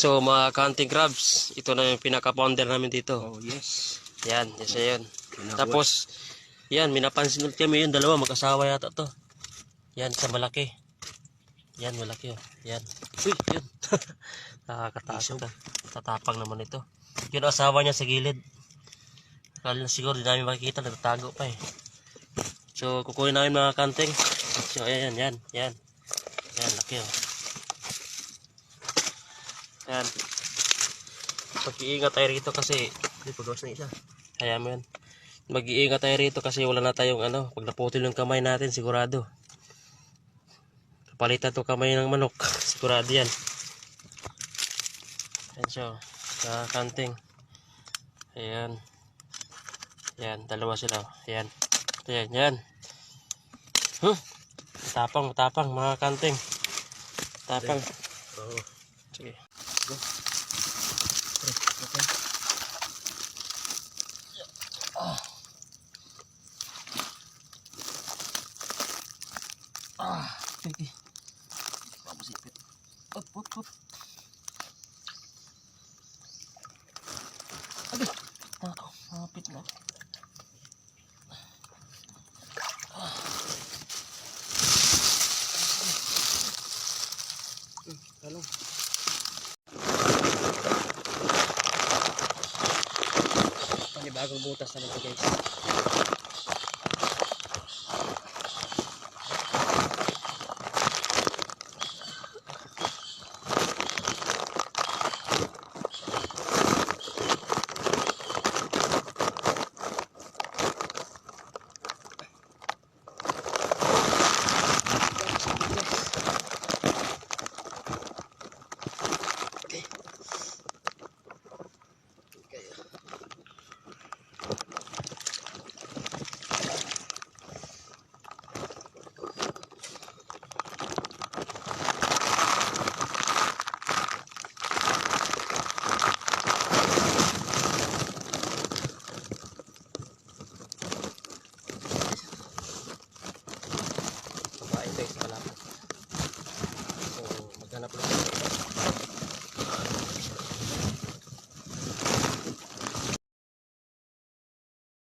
So mga hunting crabs, ito na yung pinaka-pounder namin dito. Oh, yes. Yan, yes yun. Tapos, yan, minapansin ulit kami yun, dalawa, mag-asawa yata to. Yan, sa malaki. Yan, malaki oh. Yan. Uy, yun. Nakakatakot ah. Tatapang naman ito. Yun, asawa niya sa gilid. Kala siguro di namin makikita, natatago pa eh. So, kukunin namin mga kanting. So, ayan, yan. Yan, laki oh. Yan. Mag-iingat tayo rito kasi hindi pagawas na isa. Kaya mo yan. Mag-iingat tayo rito kasi wala na tayong ano. Pag naputol yung kamay natin, sigurado. Kapalitan to kamay ng manok. Sigurado yan. Yan siya. Kanting. Ayan. Yan. Dalawa sila. Ayan. Ayan. Yan. Matapang mga kanting. Tapang. Oo. Sige. Go. Okay. Papasipit. Up. Aduh. Ako. Mapit na. Talong. Panibagong butas na ito guys. Okay.